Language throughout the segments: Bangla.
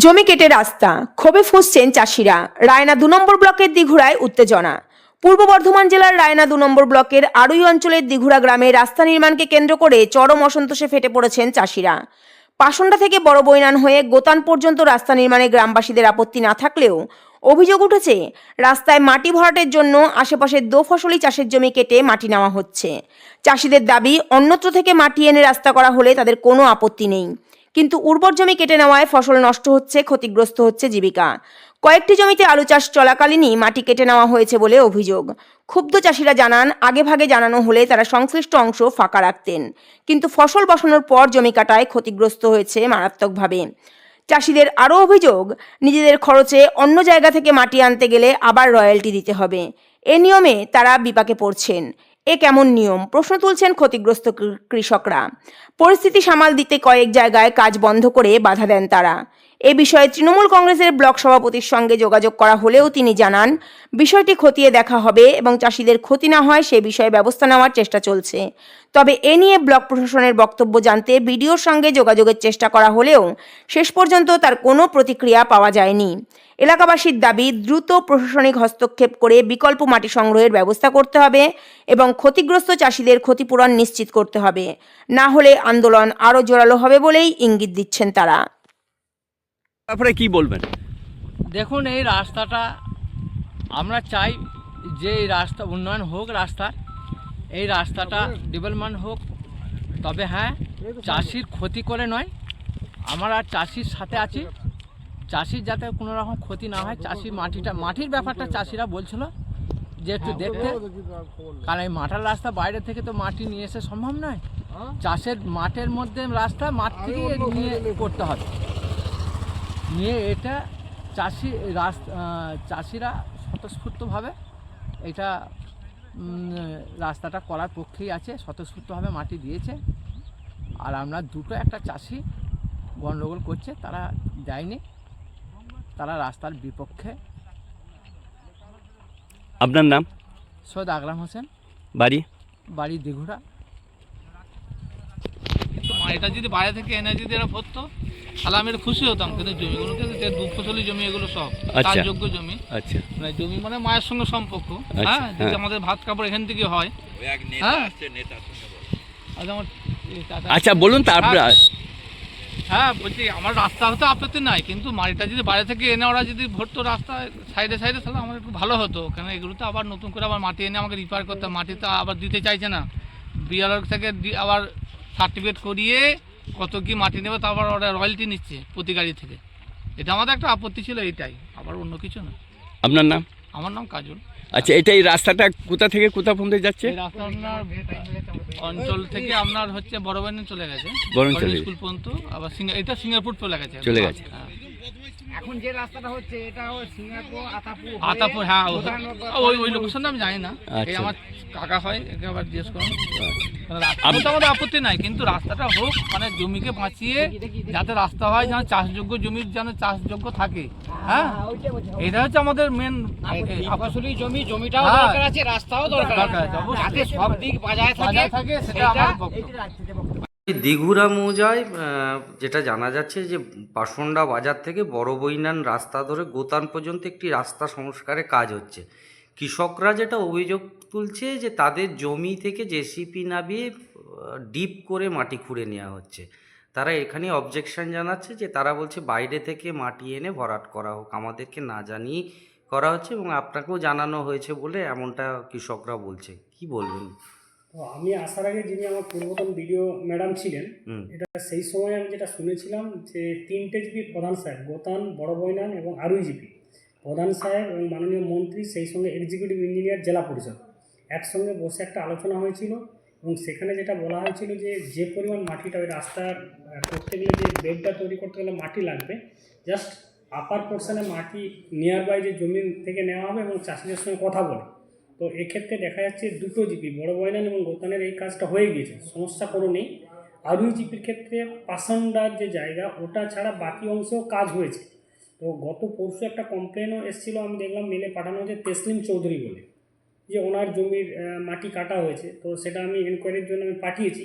জমি কেটে রাস্তা, ক্ষোভে ফুঁসছেন চাষিরা। রায়না ২ নম্বর ব্লকের দিঘুড়ায় উত্তেজনা। পূর্ব বর্ধমান জেলার রায়না ২ নম্বর ব্লকের আড়ুই অঞ্চলের দিঘুড়া গ্রামে রাস্তা নির্মাণকে কেন্দ্র করে চরম অসন্তোষে ফেটে পড়েছেন চাষিরা। পাশন্ডা থেকে বড় বৈনান হয়ে গোতান পর্যন্ত রাস্তা নির্মাণে গ্রামবাসীদের আপত্তি না থাকলেও অভিযোগ উঠেছে রাস্তায় মাটি ভরাটের জন্য আশেপাশের দোফসলি চাষের জমি কেটে মাটি নেওয়া হচ্ছে। চাষিদের দাবি, অন্যত্র থেকে মাটি এনে রাস্তা করা হলে তাদের কোনো আপত্তি নেই, কিন্তু উর্বর জমি কেটে নেওয়ায় ফসল নষ্ট হচ্ছে, ক্ষতিগ্রস্ত হচ্ছে জীবিকা। কয়েকটি জমিতে আলু চাষ চলাকালীনই মাটি কেটে নেওয়া হয়েছে বলে অভিযোগ। ক্ষুব্ধ চাষিরা জানান, আগেভাগে জানানো হলে তারা সংশ্লিষ্ট অংশ ফাঁকা রাখতেন, কিন্তু ফসল বসানোর পর জমি কাটায় ক্ষতিগ্রস্ত হয়েছে মারাত্মকভাবে। চাষিদের আরও অভিযোগ, নিজেদের খরচে অন্য জায়গা থেকে মাটি আনতে গেলে আবার রয়্যালটি দিতে হবে। এ নিয়মে তারা বিপাকে পড়ছেন। এ কেমন নিয়ম, প্রশ্ন তুলছেন ক্ষতিগ্রস্ত কৃষকরা। পরিস্থিতি সামাল দিতে কয়েক জায়গায় কাজ বন্ধ করে বাধা দেন তারা। এ বিষয়ে তৃণমূল কংগ্রেসের ব্লক সভাপতির সঙ্গে যোগাযোগ করা হলেও তিনি জানান, বিষয়টি খতিয়ে দেখা হবে এবং চাষিদের ক্ষতি না হয় সে বিষয়ে ব্যবস্থা নেওয়ার চেষ্টা চলছে। তবে এ নিয়ে ব্লক প্রশাসনের বক্তব্য জানতে বিডিওর সঙ্গে যোগাযোগের চেষ্টা করা হলেও শেষ পর্যন্ত তার কোনো প্রতিক্রিয়া পাওয়া যায়নি। এলাকাবাসীর দাবি, দ্রুত প্রশাসনিক হস্তক্ষেপ করে বিকল্প মাটি সংগ্রহের ব্যবস্থা করতে হবে এবং ক্ষতিগ্রস্ত চাষিদের ক্ষতিপূরণ নিশ্চিত করতে হবে। না হলে আন্দোলন আরও জোরালো হবে বলেই ইঙ্গিত দিচ্ছেন তারা। তারপরে কি বলবেন? দেখুন, এই রাস্তাটা আমরা চাই যে এই রাস্তা উন্নয়ন হোক, এই রাস্তাটা ডেভেলপমেন্ট হোক। তবে হ্যাঁ, চাষির ক্ষতি করে নয়, আমরা চাষির সাথে আছি। চাষির যাতে কোনো রকম ক্ষতি না হয়, মাটির ব্যাপারটা চাষিরা বলছিল যে একটু দেখতে, কারণ এই মাটার রাস্তা বাইরে থেকে তো মাটি নিয়ে এসে সম্ভব নয়। চাষের মাঠের মধ্যে রাস্তা, মাঠ থেকে নিয়ে করতে হবে। নিয়ে এটা চাষিরা স্বতঃস্ফূর্তভাবে এটা রাস্তাটা করার পক্ষেই আছে, স্বতঃস্ফূর্তভাবে মাটি দিয়েছে। আর আমরা একটা চাষি গণ্ডগোল করছে, তারা দেয়নি, তারা রাস্তার বিপক্ষে। আপনার নাম? সৈয়দ আকরাম হোসেন, বাড়ি দিঘুড়া। এটা যদি বাইরে থেকে এনে যদি এরা ভরতো তাহলে আমি খুশি হতাম, কিন্তু জমিগুলোকে যে দুফসলি জমি এগুলো সব চাষযোগ্য জমি। আচ্ছা, মানে জমি মানে মায়ের সঙ্গে সম্পর্ক। হ্যাঁ, যদি আমাদের ভাত কাপড় এখান থেকে হয়। হ্যাঁ, আচ্ছা বলুন। তারপরে হ্যাঁ বলছি, আমার রাস্তা হতে আপত্তি নাই, কিন্তু মাটিটা যদি বাইরে থেকে এনে ওরা যদি ভরতো রাস্তায় সাইডে তাহলে আমার একটু ভালো হতো। কেন এগুলোতে আবার নতুন করে আবার মাটি এনে আমাকে রিপেয়ার করতে, মাটিটা আবার দিতে চাইছে না। বিআরও থেকে আবার সার্টিফিকেট করিয়ে কত কি মাটি নেবে, তারপর ওরা রয়্যালটি নিচ্ছে প্রতি গাড়ি থেকে। এটা আমাদের একটা আপত্তি ছিল, এইটাই, আবার অন্য কিছু না। আপনার নাম? আমার নাম কাজল। আচ্ছা, এই রাস্তাটা কোথা থেকে কোথা পর্যন্ত যাচ্ছে? এই রাস্তা আপনার অঞ্চল থেকে আপনার হচ্ছে বড় বাহিনী চলে গেছে, স্কুল পর্যন্ত। আবার এটা সিঙ্গাপুর চলে গেছে। হ্যাঁ, এখন যে রাস্তাটা হচ্ছে এটা সিঙ্গাপুর আতাপুর। হ্যাঁ, ওই লোকেশনটা আমি জানি না। এই আমার কাকা হয়, একে আবার জিজ্ঞেস করুন। রাস্তা আমাদের আপত্তি নাই, কিন্তু রাস্তাটা হোক, মানে জমিকে বাঁচিয়ে যাতে রাস্তা হয়, যেন চাষযোগ্য জমির যেন চাষযোগ্য থাকে। হ্যাঁ, এটা হচ্ছে আমাদের মেন ফসলি জমিটাও দরকার আছে, রাস্তাও দরকার আছে, যাতে সব দিক বজায় থাকে সেটা আমার বক্তব্য। দিঘুড়া মৌজায় যেটা জানা যাচ্ছে যে পাশন্ডা বাজার থেকে বড় বৈনান রাস্তা ধরে গোতান পর্যন্ত একটি রাস্তা সংস্কারের কাজ হচ্ছে। কৃষকরা যেটা অভিযোগ তুলছে যে তাদের জমি থেকে জেসিপি নামিয়ে ডিপ করে মাটি খুঁড়ে নেওয়া হচ্ছে। তারা এখানে অবজেকশন জানাচ্ছে, যে তারা বলছে বাইরে থেকে মাটি এনে ভরাট করা হোক, আমাদেরকে না জানিয়ে করা হচ্ছে এবং আপনাকেও জানানো হয়েছে বলে এমনটা কৃষকরা বলছে। কি বলবেন? তো আমি আসার আগে যিনি আমার পূর্বতন বিডিও ম্যাডাম ছিলেন, এটা সেই সময় আমি যেটা শুনেছিলাম যে 3টে জিপি প্রধান সাহেব, গোতান, বড় বৈনান এবং আরুই জিপি প্রধান সাহেব এবং মাননীয় মন্ত্রী, সেই সঙ্গে এক্সিকিউটিভ ইঞ্জিনিয়ার জেলা পরিষদ একসঙ্গে বসে একটা আলোচনা হয়েছিল এবং সেখানে যেটা বলা হয়েছিল যে পরিমাণ মাটিটা ওই রাস্তা করতে গেলে, যে বেডটা তৈরি করতে গেলে মাটি লাগবে, জাস্ট আপার পোর্শনে মাটি নিয়ার বাই যে জমি থেকে নেওয়া হবে এবং চাষিদের সঙ্গে কথা বলে। তো এক্ষেত্রে দেখা যাচ্ছে 2টো জিপি, বড় বৈনান এবং গোতানের এই কাজটা হয়ে গিয়েছে, সমস্যা কোনো নেই। আরুই জিপির ক্ষেত্রে পাশন্ডার যে জায়গা, ওটা ছাড়া বাকি অংশেও কাজ হয়েছে। তো গত পরশু একটা কমপ্লেনও এসেছিলো, আমি দেখলাম মেলে পাঠানো হয়েছে তেসলিম চৌধুরী বলে, যে ওনার জমির মাটি কাটা হয়েছে। তো সেটা আমি এনকোয়ারির জন্য আমি পাঠিয়েছি।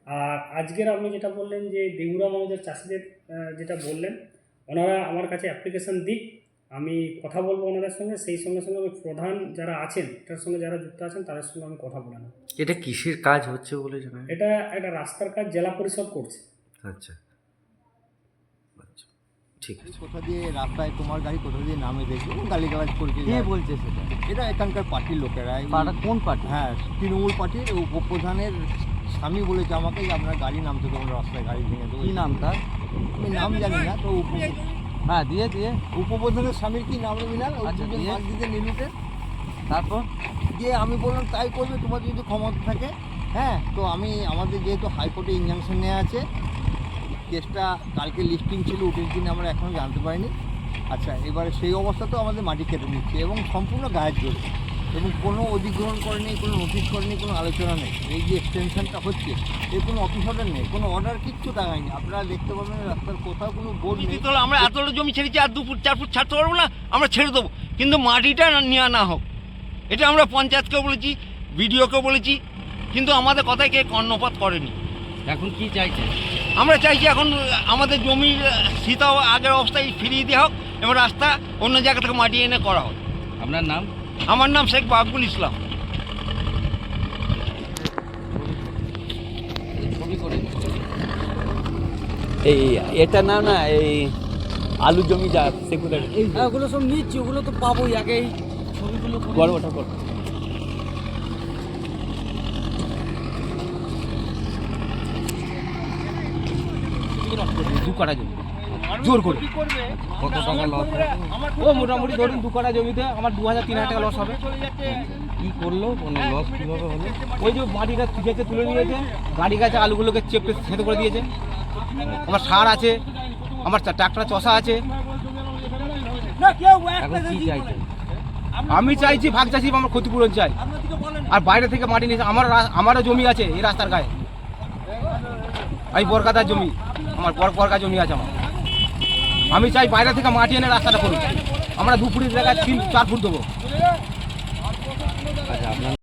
আর আজকের আপনি যেটা বললেন যে দিঘুড়া মৌজার চাষিদের যেটা বললেন, ওনারা আমার কাছে অ্যাপ্লিকেশন দিক, আমি কথা বলবো ওনাদের সঙ্গে, সেই সঙ্গে সঙ্গে আমি প্রধান যারা আছেন এটার সঙ্গে যারা যুক্ত আছেন তাদের সঙ্গে আমি কথা বলে নেব। এটা কিসের কাজ হচ্ছে বলে জানেন? এটা একটা রাস্তার কাজ জেলা পরিষদ করছে। আচ্ছা আচ্ছা, ঠিক আছে। কোথা দিয়ে রাস্তায় তোমার গাড়ি কোথা দিয়ে নামে দেখবে গালিগালাজ করছে। কে বলছে সেটা? এটা এখানকার পার্টির লোকেরা। কোন পার্টি? হ্যাঁ, তৃণমূল পার্টির উপপ্রধানের স্বামী বলেছে আমাকে যে আপনার গাড়ি নামতে দেবো রাস্তায়, গাড়ি ভেঙে দেবো। কী নাম তার? আমি নাম জানি না তো। হ্যাঁ, দিয়ে উপপ্রধানের স্বামীর কি নাম মিলাল? ওই দুজন মাছ দিতে নিলুটে। তারপর দিয়ে আমি বললাম তাই করবে তোমার যদি ক্ষমতা থাকে। হ্যাঁ, তো আমি আমাদের যেহেতু হাইকোর্টে ইনজাংশন নেওয়া আছে, কেসটা কালকে লিস্টিং ছিল, উঠের দিনে আমরা এখনও জানতে পারিনি। আচ্ছা, এবারে সেই অবস্থাতেও আমাদের মাটি কেটে নিচ্ছে এবং সম্পূর্ণ গায়ের জোর, এবং কোনো অধিগ্রহণ করেনি, কোনো নোটিশ করেনি, কোনো আলোচনা নেই। এই যে এক্সটেনশনটা হচ্ছে এর কোনো অফিস অর্ডার নেই, কোনো অর্ডার কিচ্ছু দেখায়নি। আপনারা দেখতে পাবেন রাস্তার কোথাও কোনো বোর্ড নেই। তো আমরা এতটা জমি ছেড়েছি, আর 2 ফুট 4 ফুট ছাড়তে পারবো না, আমরা ছেড়ে দেবো, কিন্তু মাটিটা নিয়ে না হোক। এটা আমরা পঞ্চায়েতকেও বলেছি, বিডিওকেও বলেছি, কিন্তু আমাদের কথায় কে কর্ণপাত করেনি। এখন কি চাইছে? আমরা চাইছি এখন আমাদের জমির সীতাও আগের অবস্থায় ফিরিয়ে দেওয়া হোক এবং রাস্তা অন্য জায়গা থেকে মাটি এনে করা হোক। আপনার নাম? আমার নাম শেখ বাবুল ইসলাম। এই এটা না না এই আলু জমি যা সে কোথায়? ওগুলো সব নিচ্ছি, ওগুলো তো পাবোই, আগে এই ছবিগুলো বড় ওটা কর। দু কাটা জমি জোর করে। কত টাকা লস? ও মোটামুটি ধরুন 2 কাটা জমিতে আমার 2000-3000 টাকা লস হবে। কি করলো? কোনো লস কীভাবে হলো? ওই যে মাটিটা ঠিকেছে তুলে নিয়েছে, গাড়ি গাছে আলুগুলোকে চেপে সেঁতে করে দিয়েছে। আমার সার আছে, আমার ট্রাক্টর চষা আছে। এখন কি চাইছেন? আমি চাইছি ভাগ চাইছি, আমার ক্ষতিপূরণ চাই। আর বাইরে থেকে মাটি নিয়েছে, আমারও জমি আছে এই রাস্তার গায়ে। এই বরকাতার জমি, আমার বরকা জমি আছে আমার। আমি চাই বাইরে থেকে মাটি এনে রাস্তাটা করুন। আমরা 2 ফুটের জায়গায় 3-4 ফুট দেবো। আচ্ছা, আপনার